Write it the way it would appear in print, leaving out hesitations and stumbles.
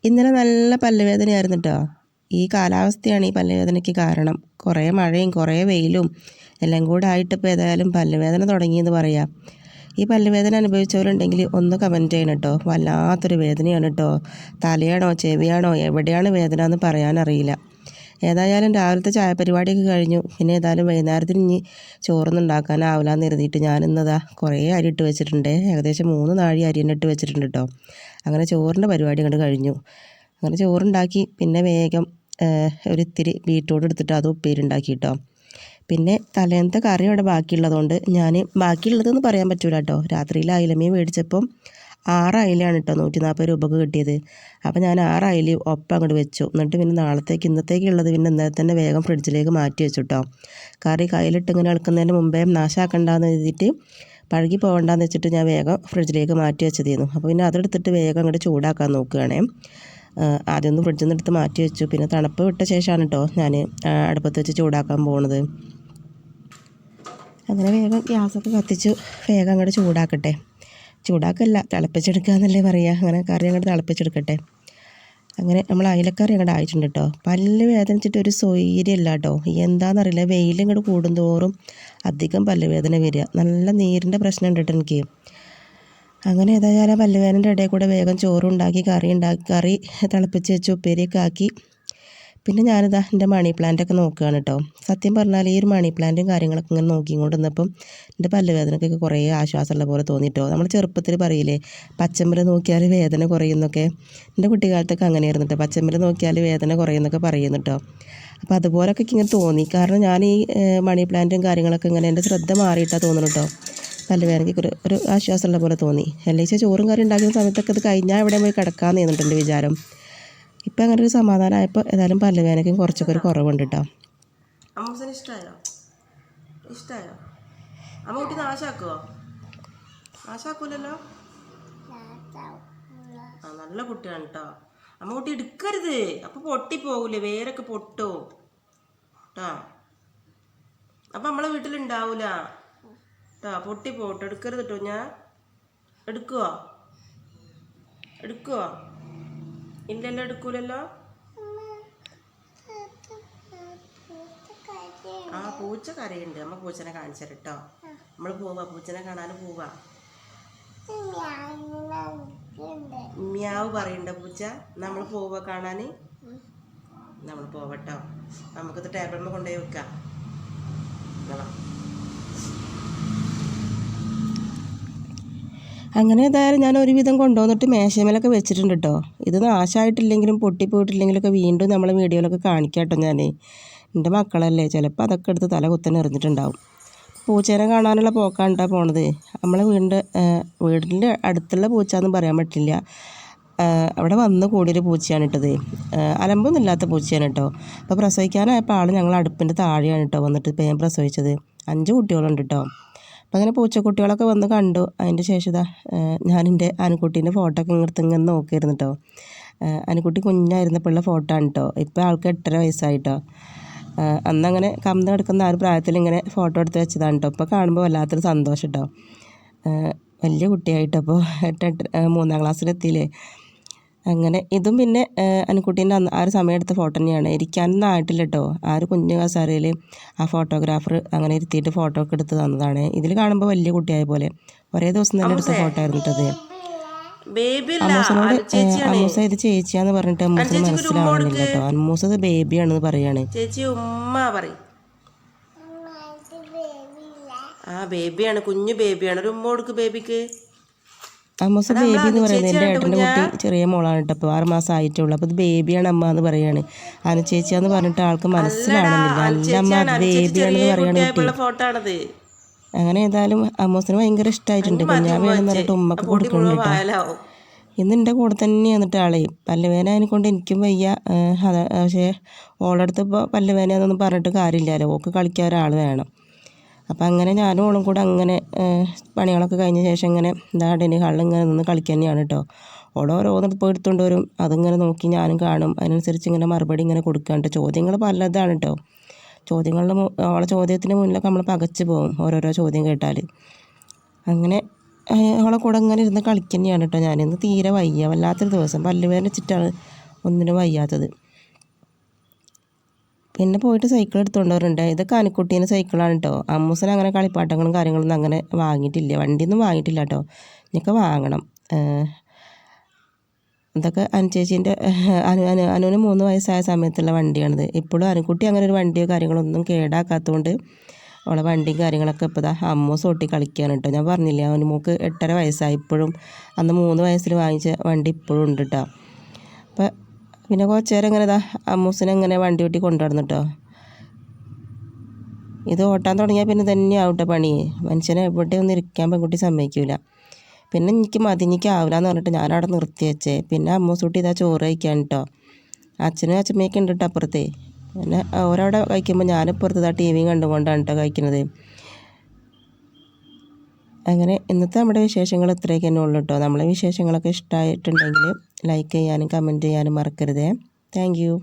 ഇന്നലെ നല്ല പല്ലുവേദനയായിരുന്നു കേട്ടോ. ഈ കാലാവസ്ഥയാണ് ഈ പല്ലുവേദനയ്ക്ക് കാരണം. കുറേ മഴയും കുറേ വെയിലും എല്ലാം കൂടെ ആയിട്ടിപ്പോൾ ഏതായാലും പല്ലുവേദന തുടങ്ങിയെന്ന് പറയാം. ഈ പല്ലുവേദന അനുഭവിച്ചവരുണ്ടെങ്കിൽ ഒന്ന് കമൻറ്റ് ചെയ്യണം കേട്ടോ. വല്ലാത്തൊരു വേദനയാണ് കേട്ടോ. തലയാണോ ചെവിയാണോ എവിടെയാണ് വേദന എന്ന് പറയാനറിയില്ല. ഏതായാലും രാവിലത്തെ ചായ പരിപാടിയൊക്കെ കഴിഞ്ഞു. പിന്നെ ഏതായാലും വൈകുന്നേരത്തിന് ഇനി ചോറൊന്നും ഉണ്ടാക്കാനാവില്ലാന്ന് കരുതിയിട്ട് ഞാനിന്നതാ കുറേ അരി ഇട്ട് വെച്ചിട്ടുണ്ട്. ഏകദേശം 3 നാഴി അരി തന്നെ ഇട്ട് വെച്ചിട്ടുണ്ട് കേട്ടോ. അങ്ങനെ ചോറിൻ്റെ പരിപാടി അങ്ങോട്ട് കഴിഞ്ഞു. അങ്ങനെ ചോറുണ്ടാക്കി പിന്നെ വേഗം ഒരിത്തിരി ബീറ്റ്റൂട്ട് എടുത്തിട്ട് അത് ഉപ്പേരി കേട്ടോ. പിന്നെ തലേന്നത്തെ കറി അവിടെ ബാക്കിയുള്ളതുകൊണ്ട് ഞാൻ ബാക്കിയുള്ളതെന്ന് പറയാൻ പറ്റൂല കേട്ടോ. രാത്രിയിൽ അയിലമീൻ മേടിച്ചപ്പം 6 അയിലയാണ് കേട്ടോ 140 രൂപക്ക് കിട്ടിയത്. അപ്പോൾ ഞാൻ 6 അയില ഒപ്പം അങ്ങോട്ട് വെച്ചു. എന്നിട്ട് പിന്നെ ഇന്നത്തേക്കുള്ളത് പിന്നെ ഇന്നലെ തന്നെ വേഗം ഫ്രിഡ്ജിലേക്ക് മാറ്റി വെച്ചു കേട്ടോ. കറി കയ്യിലിട്ട് ഇങ്ങനെ ഇളക്കുന്നതിന് മുമ്പേ നാശാക്കണ്ടെന്ന് എഴുതിയിട്ട് പഴകി പോകണ്ടെന്ന് വെച്ചിട്ട് ഞാൻ വേഗം ഫ്രിഡ്ജിലേക്ക് മാറ്റി വെച്ചതായിരുന്നു. അപ്പോൾ പിന്നെ അതെടുത്തിട്ട് വേഗം അങ്ങോട്ട് ചൂടാക്കാൻ നോക്കുകയാണേ. ആദ്യം ഒന്ന് ഫ്രിഡ്ജിൽ നിന്ന് എടുത്ത് മാറ്റി വെച്ചു. പിന്നെ തണുപ്പ് വിട്ട ശേഷമാണ് കേട്ടോ ഞാൻ അടുപ്പത്ത് വെച്ച് ചൂടാക്കാൻ പോകുന്നത്. അങ്ങനെ വേഗം ഗ്യാസൊക്കെ കത്തിച്ചു വേഗം അങ്ങോട്ട് ചൂടാക്കല്ല തിളപ്പിച്ചെടുക്കുക എന്നല്ലേ പറയുക. അങ്ങനെ കറി അങ്ങോട്ട് തിളപ്പിച്ചെടുക്കട്ടെ. അങ്ങനെ നമ്മൾ അയിലക്കറി അങ്ങോട്ട് ആയിട്ടുണ്ട് കേട്ടോ. പല്ല് വേദനിച്ചിട്ട് ഒരു സ്വൈര്യമില്ല കേട്ടോ. എന്താണെന്നറിയില്ല, വെയിൽ ഇങ്ങോട്ട് കൂടുന്തോറും അധികം പല്ല് വേദന വരിക. നല്ല നീരിൻ്റെ പ്രശ്നം ഉണ്ട് കേട്ടോ എനിക്ക്. അങ്ങനെ ഏതായാലും പല്ലുവേദനയുടെ ഇടയിൽ കൂടെ വേഗം ചോറുണ്ടാക്കി കറി തിളപ്പിച്ച് വെച്ച് ഉപ്പേരിയൊക്കെ ആക്കി. പിന്നെ ഞാനിതാ എൻ്റെ മണി പ്ലാന്റൊക്കെ നോക്കുകയാണ് കേട്ടോ. സത്യം പറഞ്ഞാൽ ഈ ഒരു മണി പ്ലാന്റും കാര്യങ്ങളൊക്കെ ഇങ്ങനെ നോക്കിക്കൊണ്ടിരുന്നപ്പം എൻ്റെ പല്ലുവേദനക്കൊക്കെ കുറേ ആശ്വാസമുള്ള പോലെ തോന്നിയിട്ടോ. നമ്മൾ ചെറുപ്പത്തിൽ പറയില്ലേ പച്ചമ്പര നോക്കിയാൽ വേദന കുറയുന്നൊക്കെ. എൻ്റെ കുട്ടിക്കാലത്തൊക്കെ അങ്ങനെയായിരുന്നു കേട്ടോ. പച്ചമ്പര നോക്കിയാൽ വേദന കുറയുന്നൊക്കെ പറയുന്നു കേട്ടോ. അപ്പോൾ അതുപോലൊക്കെ ഇങ്ങനെ തോന്നി. കാരണം ഞാൻ ഈ മണി പ്ലാന്റും കാര്യങ്ങളൊക്കെ ഇങ്ങനെ എൻ്റെ ശ്രദ്ധ മാറിയിട്ടാണ് തോന്നുന്നു കേട്ടോ. പല്ലുവേദനയ്ക്ക് ഒരു ആശ്വാസമുള്ള പോലെ തോന്നി. അല്ലെങ്കിൽ ചോറും കറി ഉണ്ടാക്കുന്ന സമയത്തൊക്കെ ഇത് കഴിഞ്ഞാൽ എവിടെ പോയി കിടക്കാമെന്ന് ചെയ്യുന്നുണ്ട് എൻ്റെ വിചാരം. ഇപ്പം അങ്ങനെ ഒരു സമാധാനമായപ്പോൾ ഏതായാലും പല്ലുവേദനയ്ക്കും കുറച്ചൊക്കെ ഒരു കുറവുണ്ട് കേട്ടോ. അമ്മൂസിന് ഇഷ്ടമായോ അമ്മ കുട്ടി നാശാക്കൂലല്ലോ? നല്ല കുട്ടിയാണ് കേട്ടോ. അമ്മ കുട്ടി എടുക്കരുത്, അപ്പോൾ പൊട്ടിപ്പോകൂലേ, വേരൊക്കെ പൊട്ടോ കേട്ടോ. അപ്പം നമ്മളെ വീട്ടിലുണ്ടാവൂല കേട്ടോ, പൊട്ടിപ്പോട്ടോ. എടുക്കരുത് കേട്ടോ. ഞാൻ എടുക്കുവോ ഇല്ലല്ലോ, എടുക്കൂലല്ലോ. ആ പൂച്ച കരയുണ്ട്. അമ്മ പൂച്ചനെ കാണിച്ചു തരാം കേട്ടോ. നമ്മൾ പോവാ, പൂച്ചനെ കാണാൻ പോവാ. മ്യാവ് പറയണ്ട പൂച്ച. നമ്മൾ പോവാ കാണാൻ. നമ്മൾ പോവട്ടോ. നമുക്കിത് ടേബിളിൽ കൊണ്ടുപോയി വെക്കാം. അങ്ങനെ ഏതായാലും ഞാൻ ഒരുവിധം കൊണ്ടുവന്നിട്ട് മേശമേലൊക്കെ വെച്ചിട്ടുണ്ട് കേട്ടോ. ഇത് നാശമായിട്ടില്ലെങ്കിലും പൊട്ടിപ്പോയിട്ടില്ലെങ്കിലൊക്കെ വീണ്ടും നമ്മളെ വീഡിയോയിലൊക്കെ കാണിക്കാം കേട്ടോ. ഞാൻ എൻ്റെ മക്കളല്ലേ, ചിലപ്പോൾ അതൊക്കെ എടുത്ത് തല കുത്തനെ എറിഞ്ഞിട്ടുണ്ടാവും. പൂച്ചേനെ കാണാനുള്ള പോക്കാണ്ടാ പോണത്. നമ്മളെ വീടിൻ്റെ അടുത്തുള്ള പൂച്ചയെന്ന് പറയാൻ പറ്റില്ല. അവിടെ വന്ന് കൂടിയൊരു പൂച്ചയാണ് ഇട്ടത്. അലമ്പൊന്നും ഇല്ലാത്ത പൂച്ചയാണ് കേട്ടോ. അപ്പോൾ പ്രസവിക്കാനായപ്പോൾ ആൾ ഞങ്ങൾ അടുപ്പിൻ്റെ താഴെയാണ് കേട്ടോ വന്നിട്ട് പേൻ പ്രസവിച്ചത്. 5 കുട്ടികളുണ്ട് കേട്ടോ. അപ്പം അങ്ങനെ പൂച്ചക്കുട്ടികളൊക്കെ വന്ന് കണ്ടു. അതിൻ്റെ ശേഷം ഞാനെൻ്റെ അനുക്കുട്ടീൻ്റെ ഫോട്ടോ ഒക്കെ ഇങ്ങനെ നോക്കിയിരുന്നു കേട്ടോ. അനുക്കുട്ടി കുഞ്ഞായിരുന്നപ്പോഴുള്ള ഫോട്ടോ ആണ് കേട്ടോ. ഇപ്പോൾ ആൾക്ക് 8.5 വയസ്സായിട്ടോ. അന്നങ്ങനെ കമ്പ് കിടക്കുന്ന ആ ഒരു പ്രായത്തിൽ ഇങ്ങനെ ഫോട്ടോ എടുത്ത് വെച്ചതാണ് കേട്ടോ. ഇപ്പോൾ കാണുമ്പോൾ വല്ലാത്തൊരു സന്തോഷം കേട്ടോ. വലിയ കുട്ടിയായിട്ടപ്പോൾ 3-ാം ക്ലാസ്സിലെത്തിയില്ലേ. അങ്ങനെ ഇതും പിന്നെ അനുക്കുട്ടീൻ്റെ ആ ഒരു സമയം എടുത്ത ഫോട്ടോ തന്നെയാണ്. ഇരിക്കാനൊന്നും ആയിട്ടില്ല കേട്ടോ. ആ ഒരു കുഞ്ഞു കസാരയിൽ ആ ഫോട്ടോഗ്രാഫർ അങ്ങനെ ഇരുത്തിയിട്ട് ഫോട്ടോ ഒക്കെ എടുത്ത് തന്നതാണ്. ഇതിൽ കാണുമ്പോൾ വലിയ കുട്ടിയായ പോലെ ഒരേ ദിവസം തന്നെ എടുത്ത ഫോട്ടോ ആയിരുന്നു കേട്ടത്. അമ്മൂസ ഇത് ചേച്ചിയാന്ന് പറഞ്ഞിട്ട് അമ്മൂസിന് മനസ്സിലാവുന്നില്ല കേട്ടോ. അമ്മൂസ ഇത് ബേബിയാണെന്ന് പറയാണ്. ആ ബേബിയാണ്, കുഞ്ഞു ബേബിയാണ്. ഒരു ഉമ്മ കൊടുക്ക് ബേബിക്ക്. അമ്മൂസ ബേബി എന്ന് പറയുന്നത് എൻ്റെ ഏട്ടൻ്റെ കുട്ടി ചെറിയ മോളാണ് കേട്ടോ. അപ്പോൾ 6 മാസം ആയിട്ടുള്ളൂ. അപ്പോൾ ഇത് ബേബിയാണ് അമ്മ എന്ന് പറയാണ്. അനു ചേച്ചിയാന്ന് പറഞ്ഞിട്ട് ആൾക്ക് മനസ്സിലാവണമെന്നില്ല. അല്ല അമ്മ ബേബിയാണെന്ന് പറയാണ്. അങ്ങനെ ഏതായാലും അമ്മൂസിന് ഭയങ്കര ഇഷ്ടമായിട്ടുണ്ട്. കുഞ്ഞാവേണെന്ന് പറഞ്ഞിട്ട് ഉമ്മക്ക് കൊടുക്കുന്നുണ്ട് കേട്ടോ. ഇന്ന് എൻ്റെ കൂടെ തന്നെ വന്നിട്ട് ആളെ പല്ലുവേദന അതിനെക്കൊണ്ട് എനിക്കും വയ്യ. പക്ഷേ ഓളടുത്ത് ഇപ്പോൾ പല്ലുവേദനയെന്നൊന്നും പറഞ്ഞിട്ട് കാര്യമില്ലല്ലോ. ഓക്ക് കളിക്കാൻ ഒരാൾ വേണം. അപ്പം അങ്ങനെ ഞാനും ഓളും കൂടെ അങ്ങനെ പണികളൊക്കെ കഴിഞ്ഞ ശേഷം ഇങ്ങനെ ഡൈനിങ് ഹാളിൽ ഇങ്ങനെ നിന്ന് കളിക്കാൻ തന്നെയാണ് കേട്ടോ. ഓരോന്ന് ഇപ്പോൾ എടുത്തുകൊണ്ട് വരും. അതിങ്ങനെ നോക്കി ഞാനും കാണും. അതിനനുസരിച്ച് ഇങ്ങനെ മറുപടി ഇങ്ങനെ കൊടുക്കാണ്ട്. ചോദ്യങ്ങൾ പലതാണ് കേട്ടോ. അവളെ ചോദ്യത്തിന് മുന്നിലൊക്കെ നമ്മൾ പകച്ച് പോകും ഓരോരോ ചോദ്യം കേട്ടാൽ. അങ്ങനെ അവളെ കൂടെ ഇങ്ങനെ ഇരുന്ന് കളിക്കുന്നതാണ് കേട്ടോ ഞാനിന്ന്. തീരെ വയ്യ, വല്ലാത്തൊരു ദിവസം, പല്ലുവേദന വെച്ചിട്ടാണ് ഒന്നിനും വയ്യാത്തത്. പിന്നെ പോയിട്ട് സൈക്കിൾ എടുത്തുകൊണ്ട് വരുന്നുണ്ട്. ഇതൊക്കെ അനുക്കുട്ടീൻ്റെ സൈക്കിളാണ് കേട്ടോ. അമ്മൂസന് അങ്ങനെ കളിപ്പാട്ടങ്ങളും കാര്യങ്ങളൊന്നും അങ്ങനെ വാങ്ങിയിട്ടില്ല, വണ്ടിയൊന്നും വാങ്ങിയിട്ടില്ല കേട്ടോ. ഇനിയൊക്കെ വാങ്ങണം. ഇതൊക്കെ അനുചേച്ചീൻ്റെ അനുവിന് 3 വയസ്സായ സമയത്തുള്ള വണ്ടിയാണിത്. ഇപ്പോഴും അനുക്കുട്ടി അങ്ങനെ ഒരു വണ്ടിയോ കാര്യങ്ങളൊന്നും കേടാക്കാത്തതുകൊണ്ട് അവളെ വണ്ടിയും കാര്യങ്ങളൊക്കെ ഇപ്പോൾ അമ്മൂസ് ഓട്ടി കളിക്കുകയാണ് കേട്ടോ. ഞാൻ പറഞ്ഞില്ലേ മോൾക്ക് 8.5 വയസ്സായി. ഇപ്പോഴും അന്ന് 3 വയസ്സിൽ വാങ്ങിച്ച വണ്ടി ഇപ്പോഴും ഉണ്ട് കേട്ടോ. അപ്പം പിന്നെ കുറച്ച് നേരം ഇങ്ങനെ അമ്മൂസിനെ ഇങ്ങനെ വണ്ടി ഓട്ടി കൊണ്ടുവന്നു കേട്ടോ. ഇത് ഓട്ടാൻ തുടങ്ങിയാൽ പിന്നെ തന്നെയാവും കേട്ടോ പണി. മനുഷ്യനെ എവിടെ ഒന്നും ഇരിക്കാൻ പെൺകുട്ടി സമ്മതിക്കില്ല. പിന്നെ എനിക്ക് ആവില്ലാന്ന് പറഞ്ഞിട്ട് ഞാനവിടെ നിർത്തി വെച്ചേ. പിന്നെ അമ്മൂസൂട്ടി ഇതാ ചോറ് കഴിക്കാൻ കേട്ടോ. അച്ഛനും അച്ഛമ്മയൊക്കെ ഉണ്ട് കേട്ടോ അപ്പുറത്തെ. പിന്നെ ഓരവിടെ കഴിക്കുമ്പോൾ ഞാനിപ്പുറത്ത് ഇതാ ടി വിയും കണ്ടുകൊണ്ടാണ് കേട്ടോ കഴിക്കുന്നത്. അങ്ങനെ ഇന്നത്തെ നമ്മുടെ വിശേഷങ്ങൾ ഇത്രയൊക്കെ തന്നെ ഉള്ളൂ കേട്ടോ. നമ്മളെ വിശേഷങ്ങളൊക്കെ ഇഷ്ടമായിട്ടുണ്ടെങ്കിൽ ലൈക്ക് ചെയ്യാനും കമൻറ്റ് ചെയ്യാനും മറക്കരുതേ. Thank you.